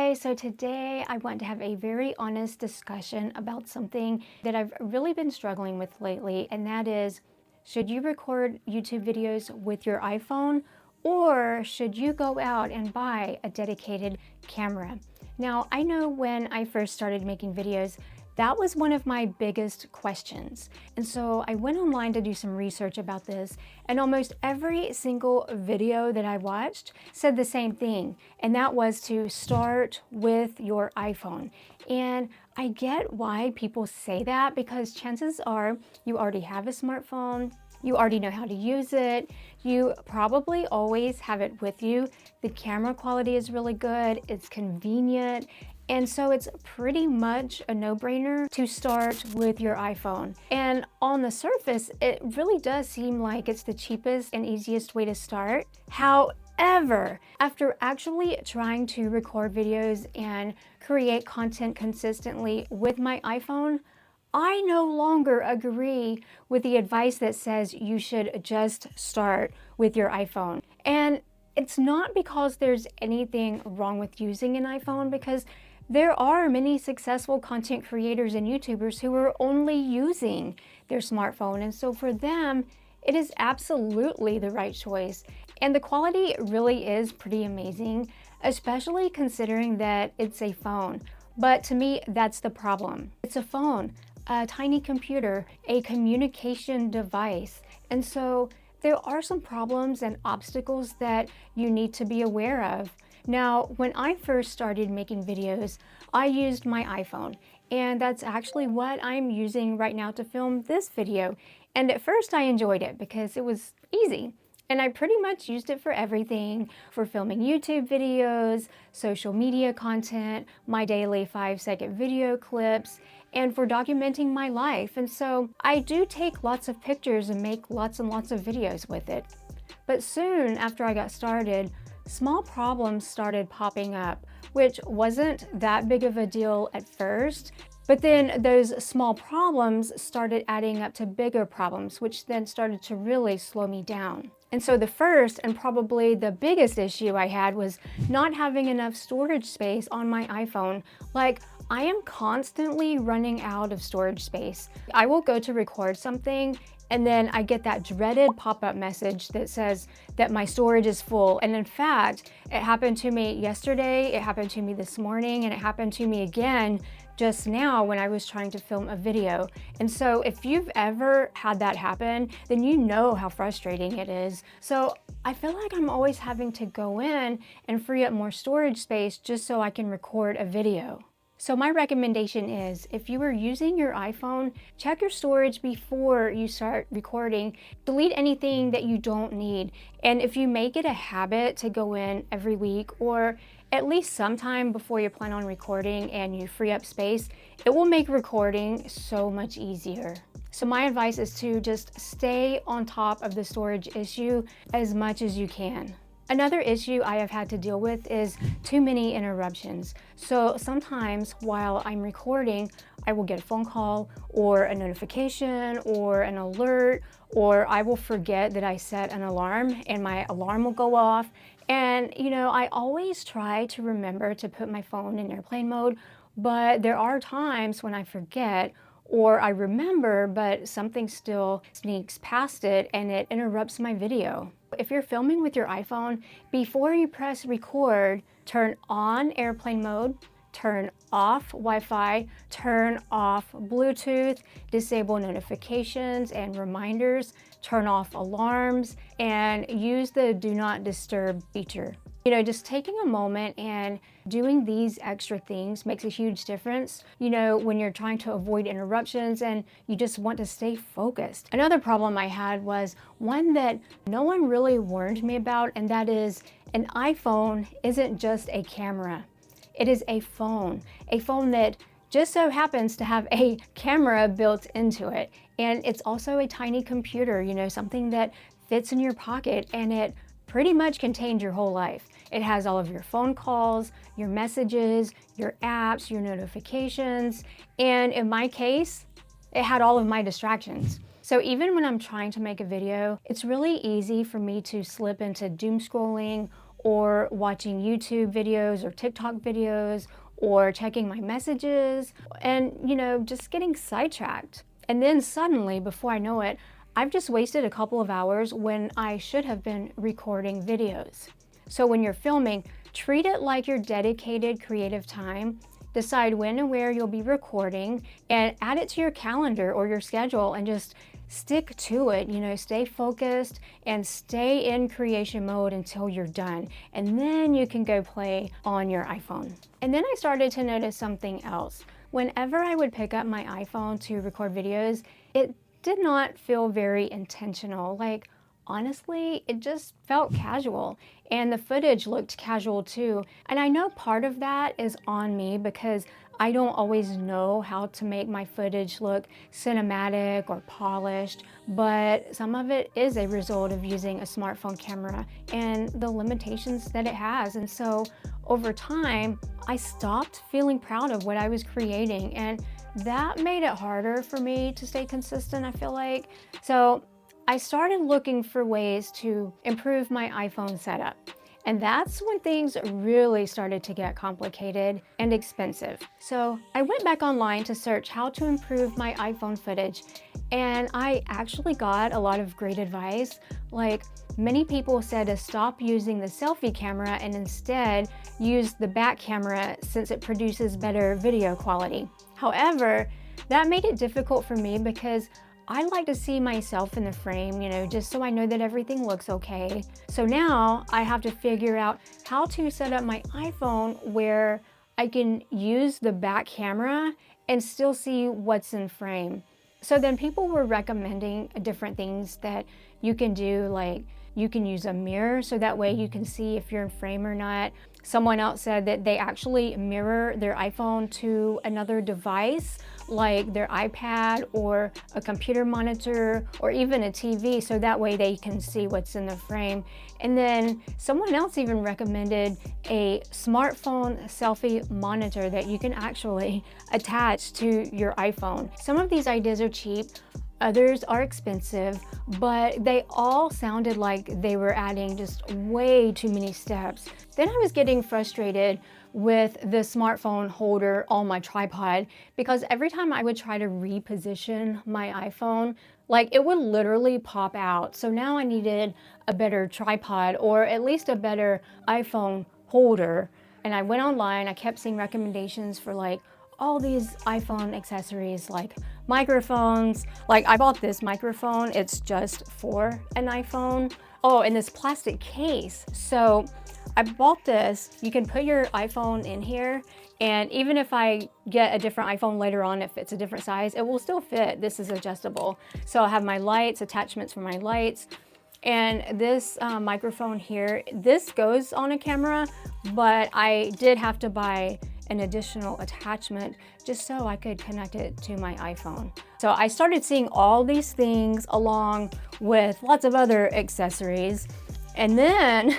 guys, so today I want to have a very honest discussion about something that I've really been struggling with lately, and that is, should you record YouTube videos with your iPhone or should you go out and buy a dedicated camera? Now, I know when I first started making videos, that was one of my biggest questions. And so I went online to do some research about this, and almost every single video that I watched said the same thing, and that was to start with your iPhone. And I get why people say that, because chances are you already have a smartphone, you already know how to use it, you probably always have it with you. The camera quality is really good, it's convenient, and so it's pretty much a no-brainer to start with your iPhone. And on the surface, it really does seem like it's the cheapest and easiest way to start. However, after actually trying to record videos and create content consistently with my iPhone, I no longer agree with the advice that says you should just start with your iPhone. And it's not because there's anything wrong with using an iPhone, because there are many successful content creators and YouTubers who are only using their smartphone, and so for them, it is absolutely the right choice. And the quality really is pretty amazing, especially considering that it's a phone. But to me, that's the problem. It's a phone, a tiny computer, a communication device. And so there are some problems and obstacles that you need to be aware of. Now, when I first started making videos, I used my iPhone, and that's actually what I'm using right now to film this video. And at first I enjoyed it because it was easy. And I pretty much used it for everything, for filming YouTube videos, social media content, my daily 5-second video clips, and for documenting my life. And so I do take lots of pictures and make lots and lots of videos with it. But soon after I got started, small problems started popping up, which wasn't that big of a deal at first. But then those small problems started adding up to bigger problems, which then started to really slow me down. And so the first and probably the biggest issue I had was not having enough storage space on my iPhone. Like, I am constantly running out of storage space. I will go to record something, and then I get that dreaded pop-up message that says that my storage is full. And in fact, it happened to me yesterday, it happened to me this morning, and it happened to me again just now when I was trying to film a video. And so if you've ever had that happen, then you know how frustrating it is. So I feel like I'm always having to go in and free up more storage space just so I can record a video. So my recommendation is, if you are using your iPhone, check your storage before you start recording. Delete anything that you don't need. And if you make it a habit to go in every week, or at least sometime before you plan on recording and you free up space, it will make recording so much easier. So my advice is to just stay on top of the storage issue as much as you can. Another issue I have had to deal with is too many interruptions. So sometimes while I'm recording, I will get a phone call or a notification or an alert, or I will forget that I set an alarm and my alarm will go off. And I always try to remember to put my phone in airplane mode, but there are times when I forget, or I remember, but something still sneaks past it and it interrupts my video. If you're filming with your iPhone, before you press record, turn on airplane mode, turn off Wi-Fi, turn off Bluetooth, disable notifications and reminders, turn off alarms, and use the do not disturb feature. Just taking a moment and doing these extra things makes a huge difference, when you're trying to avoid interruptions and you just want to stay focused. Another problem I had was one that no one really warned me about, and that is, an iPhone isn't just a camera. It is a phone that just so happens to have a camera built into it. And it's also a tiny computer, something that fits in your pocket, and it pretty much contains your whole life. It has all of your phone calls, your messages, your apps, your notifications, and in my case, it had all of my distractions. So even when I'm trying to make a video, it's really easy for me to slip into doom scrolling or watching YouTube videos or TikTok videos or checking my messages and, just getting sidetracked. And then suddenly, before I know it, I've just wasted a couple of hours when I should have been recording videos. So when you're filming, treat it like your dedicated creative time. Decide when and where you'll be recording and add it to your calendar or your schedule and just stick to it. Stay focused and stay in creation mode until you're done. And then you can go play on your iPhone. And then I started to notice something else. Whenever I would pick up my iPhone to record videos, it did not feel very intentional. Like, honestly, it just felt casual, and the footage looked casual too. And I know part of that is on me because I don't always know how to make my footage look cinematic or polished, but some of it is a result of using a smartphone camera and the limitations that it has. And so over time, I stopped feeling proud of what I was creating, and that made it harder for me to stay consistent, I feel like. So I started looking for ways to improve my iPhone setup. And that's when things really started to get complicated and expensive. So I went back online to search how to improve my iPhone footage, and I actually got a lot of great advice. Like, many people said to stop using the selfie camera and instead use the back camera since it produces better video quality. However, that made it difficult for me because I like to see myself in the frame, just so I know that everything looks okay. So now I have to figure out how to set up my iPhone where I can use the back camera and still see what's in frame. So then people were recommending different things that you can do, like you can use a mirror so that way you can see if you're in frame or not. Someone else said that they actually mirror their iPhone to another device, like their iPad or a computer monitor or even a TV, so that way they can see what's in the frame. And then someone else even recommended a smartphone selfie monitor that you can actually attach to your iPhone. Some of these ideas are cheap, others are expensive, but they all sounded like they were adding just way too many steps. Then I was getting frustrated with the smartphone holder on my tripod because every time I would try to reposition my iPhone, like it would literally pop out. So now I needed a better tripod or at least a better iPhone holder. And I went online, I kept seeing recommendations for like all these iPhone accessories like microphones. Like I bought this microphone, it's just for an iPhone. Oh, and this plastic case. So I bought this, you can put your iPhone in here, and even if I get a different iPhone later on, if it's a different size, it will still fit. This is adjustable. So I'll have my lights, attachments for my lights, and this microphone here, this goes on a camera, but I did have to buy an additional attachment just so I could connect it to my iPhone. So I started seeing all these things along with lots of other accessories, and then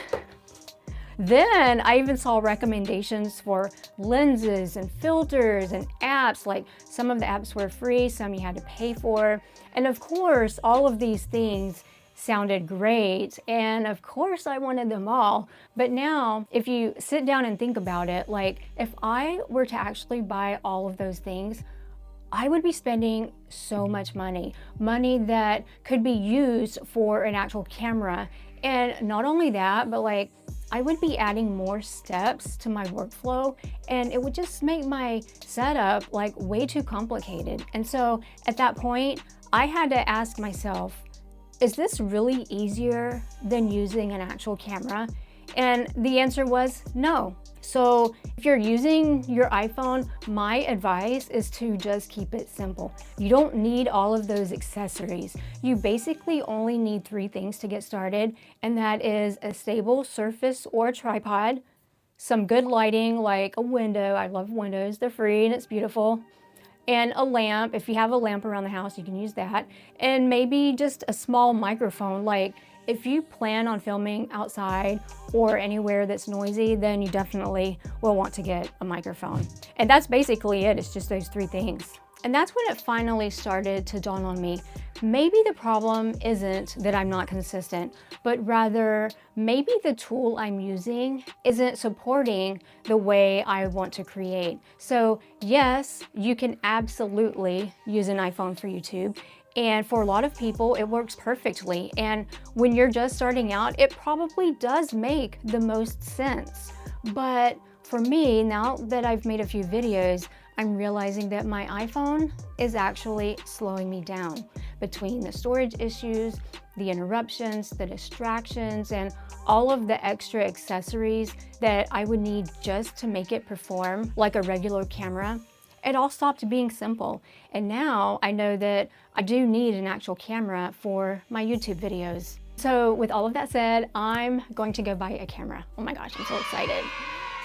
I even saw recommendations for lenses and filters and apps. Like some of the apps were free, some you had to pay for. And of course, all of these things sounded great. And of course I wanted them all. But now if you sit down and think about it, like if I were to actually buy all of those things, I would be spending so much money that could be used for an actual camera. And not only that, but like I would be adding more steps to my workflow, and it would just make my setup like way too complicated. And so at that point, I had to ask myself, is this really easier than using an actual camera? And the answer was no. So if you're using your iPhone, my advice is to just keep it simple. You don't need all of those accessories. You basically only need 3 things to get started, and that is a stable surface or tripod, some good lighting like a window. I love windows, they're free and it's beautiful. And a lamp. If you have a lamp around the house, you can use that. And maybe just a small microphone. Like if you plan on filming outside or anywhere that's noisy, then you definitely will want to get a microphone. And that's basically it. It's just those 3 things. And that's when it finally started to dawn on me. Maybe the problem isn't that I'm not consistent, but rather maybe the tool I'm using isn't supporting the way I want to create. So yes, you can absolutely use an iPhone for YouTube. And for a lot of people, it works perfectly. And when you're just starting out, it probably does make the most sense. But for me, now that I've made a few videos, I'm realizing that my iPhone is actually slowing me down between the storage issues, the interruptions, the distractions, and all of the extra accessories that I would need just to make it perform like a regular camera. It all stopped being simple. And now I know that I do need an actual camera for my YouTube videos. So with all of that said, I'm going to go buy a camera. Oh my gosh, I'm so excited.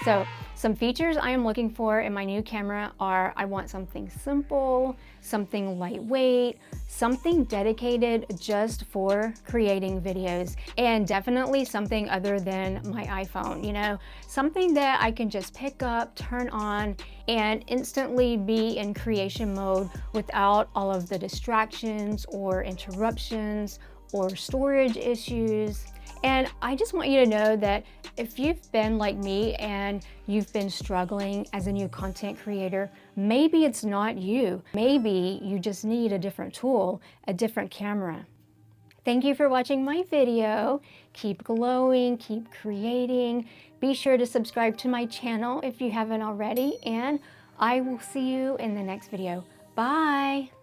So some features I am looking for in my new camera are, I want something simple, something lightweight, something dedicated just for creating videos, and definitely something other than my iPhone, you know, something that I can just pick up, turn on, and instantly be in creation mode without all of the distractions or interruptions or storage issues. And I just want you to know that if you've been like me and you've been struggling as a new content creator, maybe it's not you. Maybe you just need a different tool, a different camera. Thank you for watching my video. Keep glowing, keep creating. Be sure to subscribe to my channel if you haven't already, and I will see you in the next video. Bye.